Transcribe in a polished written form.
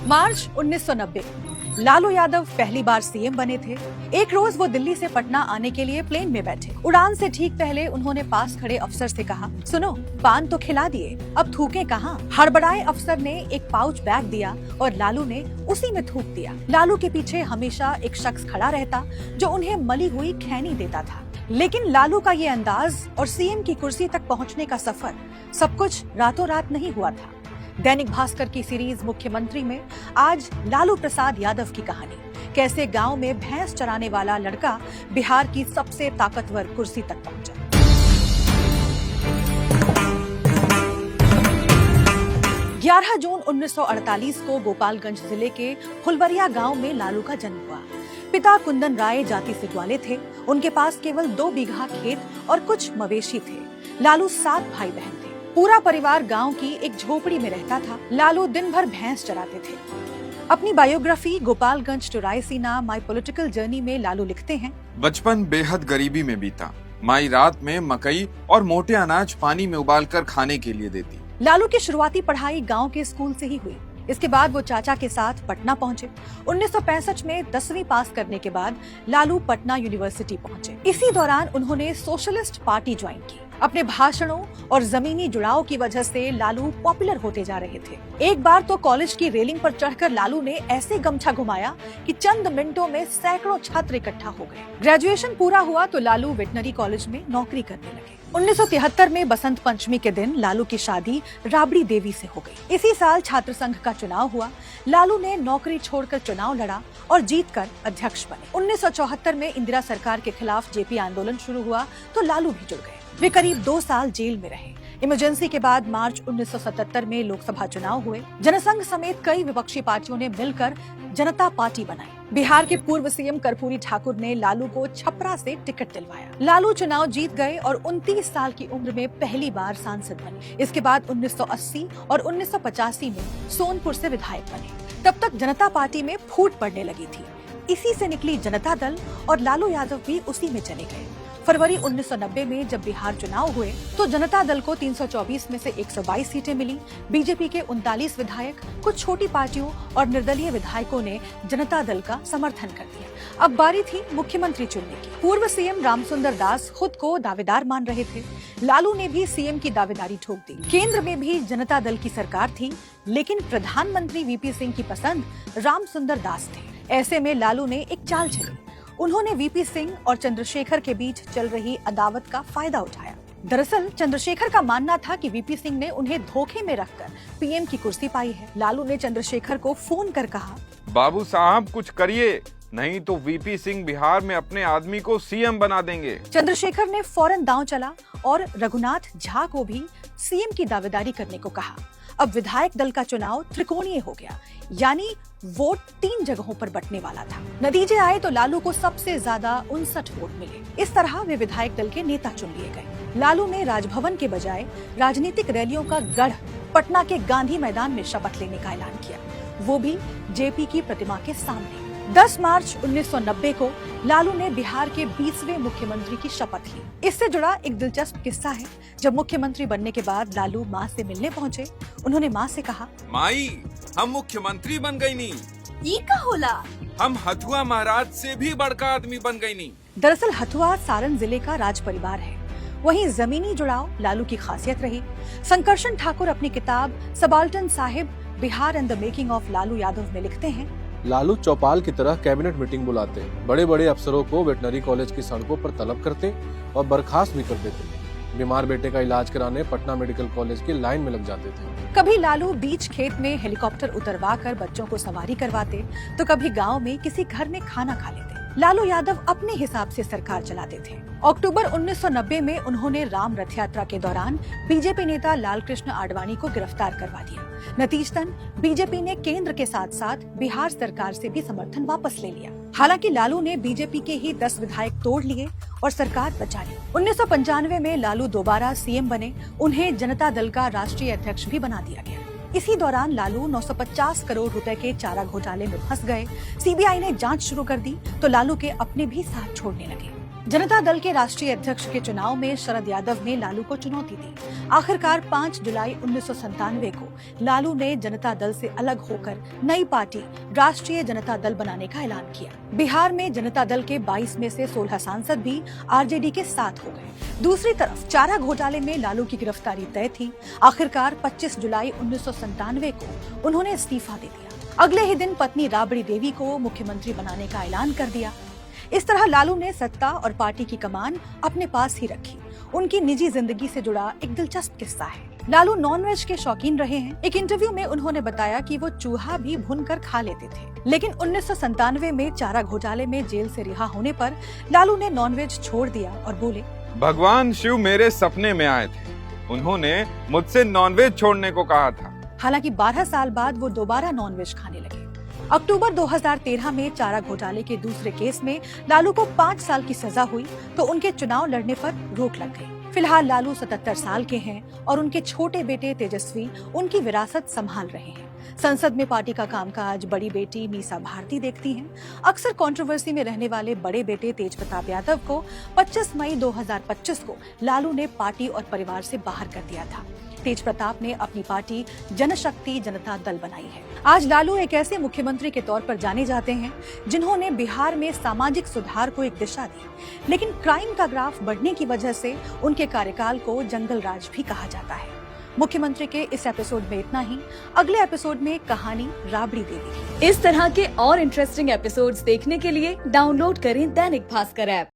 मार्च 1990 लालू यादव पहली बार सीएम बने थे। एक रोज वो दिल्ली से पटना आने के लिए प्लेन में बैठे। उड़ान से ठीक पहले उन्होंने पास खड़े अफसर से कहा, सुनो, पान तो खिला दिए, अब थूके कहाँ? हड़बड़ाए अफसर ने एक पाउच बैग दिया और लालू ने उसी में थूक दिया। लालू के पीछे हमेशा एक शख्स खड़ा रहता जो उन्हें मली हुई खैनी देता था। लेकिन लालू का ये अंदाज और सीएम की कुर्सी तक पहुँचने का सफर सब कुछ रातों रात नहीं हुआ था। दैनिक भास्कर की सीरीज मुख्यमंत्री में आज लालू प्रसाद यादव की कहानी, कैसे गांव में भैंस चराने वाला लड़का बिहार की सबसे ताकतवर कुर्सी तक पहुंचा। 11 जून 1948 को गोपालगंज जिले के फुलवरिया गांव में लालू का जन्म हुआ। पिता कुंदन राय जाति से ग्वाले थे। उनके पास केवल 2 बीघा खेत और कुछ मवेशी थे। लालू 7 भाई बहन थे। पूरा परिवार गांव की एक झोपड़ी में रहता था। लालू दिन भर भैंस चराते थे। अपनी biography Gopalganj to Raisina my political journey में लालू लिखते हैं, बचपन बेहद गरीबी में बीता। माई रात में मकई और मोटे अनाज पानी में उबालकर खाने के लिए देती। लालू की शुरुआती पढ़ाई गांव के स्कूल से ही हुई। इसके बाद वो चाचा के साथ पटना पहुंचे। 1965 में 10वीं पास करने के बाद लालू पटना यूनिवर्सिटी पहुंचे। इसी दौरान उन्होंने सोशलिस्ट पार्टी ज्वाइन की। अपने भाषणों और जमीनी जुड़ाव की वजह से लालू पॉपुलर होते जा रहे थे। एक बार तो कॉलेज की रेलिंग पर चढ़कर लालू ने ऐसे गमछा घुमाया कि चंद मिनटों में सैकड़ों छात्र इकट्ठा हो गए। ग्रेजुएशन पूरा हुआ तो लालू वेटनरी कॉलेज में नौकरी करने लगे। 1973 में बसंत पंचमी के दिन लालू की शादी राबड़ी देवी से हो गई। इसी साल छात्र संघ का चुनाव हुआ। लालू ने नौकरी छोड़कर चुनाव लड़ा और जीतकर अध्यक्ष बने। 1974 में इंदिरा सरकार के खिलाफ जेपी आंदोलन शुरू हुआ तो लालू भी जुड़ गए। वे करीब 2 साल जेल में रहे। इमरजेंसी के बाद मार्च 1977 में लोकसभा चुनाव हुए। जनसंघ समेत कई विपक्षी पार्टियों ने मिलकर जनता पार्टी बनाई। बिहार के पूर्व सीएम कर्पूरी ठाकुर ने लालू को छपरा से टिकट दिलवाया। लालू चुनाव जीत गए और 29 साल की उम्र में पहली बार सांसद बने। इसके बाद 1980 और 1985 में सोनपुर से विधायक बने। तब तक जनता पार्टी में फूट पड़ने लगी थी। इसी से निकली जनता दल और लालू यादव भी उसी में चले गए। फरवरी 1990 में जब बिहार चुनाव हुए तो जनता दल को 324 में से 122 सीटें मिली। बीजेपी के 39 विधायक, कुछ छोटी पार्टियों और निर्दलीय विधायकों ने जनता दल का समर्थन कर दिया। अब बारी थी मुख्यमंत्री चुनने की। पूर्व सीएम रामसुंदर दास खुद को दावेदार मान रहे थे। लालू ने भी सीएम की दावेदारी ठोक दी। केंद्र में भी जनता दल की सरकार थी, लेकिन प्रधानमंत्री वीपी सिंह की पसंद रामसुंदर दास थे। ऐसे में लालू ने एक चाल चली। उन्होंने वीपी सिंह और चंद्रशेखर के बीच चल रही अदावत का फायदा उठाया। दरअसल चंद्रशेखर का मानना था कि वीपी सिंह ने उन्हें धोखे में रखकर पीएम की कुर्सी पाई है। लालू ने चंद्रशेखर को फोन कर कहा, बाबू साहब कुछ करिए, नहीं तो वीपी सिंह बिहार में अपने आदमी को सीएम बना देंगे। चंद्रशेखर ने फौरन दांव चला और रघुनाथ झा को भी सीएम की दावेदारी करने को कहा। अब विधायक दल का चुनाव त्रिकोणीय हो गया, यानी वोट 3 जगहों पर बंटने वाला था। नतीजे आए तो लालू को सबसे ज्यादा 59 वोट मिले। इस तरह वे विधायक दल के नेता चुन लिए गए। लालू ने राजभवन के बजाय राजनीतिक रैलियों का गढ़ पटना के गांधी मैदान में शपथ लेने का ऐलान किया, वो भी जेपी की प्रतिमा के सामने। 10 मार्च 1990 को लालू ने बिहार के 20वें मुख्यमंत्री की शपथ ली। इससे जुड़ा एक दिलचस्प किस्सा है। जब मुख्यमंत्री बनने के बाद लालू माँ से मिलने पहुँचे, उन्होंने माँ से कहा, माई, हम मुख्यमंत्री बन गई नी। ई का होला? हम हथुआ महाराज से भी बड़का आदमी बन गई नी। दरअसल हथुआ सारण जिले का राज परिवार है। वहीं जमीनी जुड़ाव लालू की खासियत रही। संकर्षण ठाकुर अपनी किताब subaltern Sahib Bihar and the making of Lalu Yadav में लिखते हैं, लालू चौपाल की तरह कैबिनेट मीटिंग बुलाते, बड़े बड़े अफसरों को वेटनरी कॉलेज की सड़कों पर तलब करते और बर्खास्त भी कर देते। बीमार बेटे का इलाज कराने पटना मेडिकल कॉलेज की लाइन में लग जाते थे। कभी लालू बीच खेत में हेलीकॉप्टर उतरवा कर बच्चों को सवारी करवाते तो कभी गांव में किसी घर में खाना खा लेते। लालू यादव अपने हिसाब से सरकार चलाते थे। अक्टूबर 1990 में उन्होंने राम रथ यात्रा के दौरान बीजेपी नेता लालकृष्ण आडवाणी को गिरफ्तार करवा दिया। नतीजतन बीजेपी ने केंद्र के साथ साथ बिहार सरकार से भी समर्थन वापस ले लिया। हालांकि लालू ने बीजेपी के ही 10 विधायक तोड़ लिए और सरकार बचा ली। 1995 में लालू दोबारा सीएम बने। उन्हें जनता दल का राष्ट्रीय अध्यक्ष भी बना दिया गया। इसी दौरान लालू 950 करोड़ रुपए के चारा घोटाले में फंस गए। सीबीआई ने जांच शुरू कर दी तो लालू के अपने भी साथ छोड़ने लगे। जनता दल के राष्ट्रीय अध्यक्ष के चुनाव में शरद यादव ने लालू को चुनौती दी। आखिरकार 5 जुलाई 1997 को लालू ने जनता दल से अलग होकर नई पार्टी राष्ट्रीय जनता दल बनाने का ऐलान किया। बिहार में जनता दल के 22 में से 16 सांसद भी आरजेडी के साथ हो गए। दूसरी तरफ चारा घोटाले में लालू की गिरफ्तारी तय थी। आखिरकार 25 जुलाई 1997 को उन्होंने इस्तीफा दे दिया। अगले ही दिन पत्नी राबड़ी देवी को मुख्यमंत्री बनाने का ऐलान कर दिया। इस तरह लालू ने सत्ता और पार्टी की कमान अपने पास ही रखी। उनकी निजी जिंदगी से जुड़ा एक दिलचस्प किस्सा है। लालू नॉनवेज के शौकीन रहे हैं। एक इंटरव्यू में उन्होंने बताया कि वो चूहा भी भूनकर खा लेते थे, लेकिन 1997 में चारा घोटाले में जेल से रिहा होने पर लालू ने नॉनवेज छोड़ दिया और बोले, भगवान शिव मेरे सपने में आए थे, उन्होंने मुझसे नॉनवेज छोड़ने को कहा था। हालांकि 12 साल बाद वो दोबारा नॉनवेज खाने लगे। अक्टूबर 2013 में चारा घोटाले के दूसरे केस में लालू को 5 साल की सजा हुई तो उनके चुनाव लड़ने पर रोक लग गई। फिलहाल लालू 77 साल के हैं और उनके छोटे बेटे तेजस्वी उनकी विरासत संभाल रहे हैं। संसद में पार्टी का कामकाज बड़ी बेटी मीसा भारती देखती हैं। अक्सर कंट्रोवर्सी में रहने वाले बड़े बेटे तेज प्रताप यादव को 25 मई 2025 को लालू ने पार्टी और परिवार से बाहर कर दिया था। तेज प्रताप ने अपनी पार्टी जनशक्ति जनता दल बनाई है। आज लालू एक ऐसे मुख्यमंत्री के तौर पर जाने जाते हैं जिन्होंने बिहार में सामाजिक सुधार को एक दिशा दी, लेकिन क्राइम का ग्राफ बढ़ने की वजह से उनके कार्यकाल को जंगल राज भी कहा जाता है। मुख्यमंत्री के इस एपिसोड में इतना ही। अगले एपिसोड में कहानी राबड़ी देवी की। इस तरह के और इंटरेस्टिंग एपिसोड्स देखने के लिए डाउनलोड करें दैनिक भास्कर ऐप।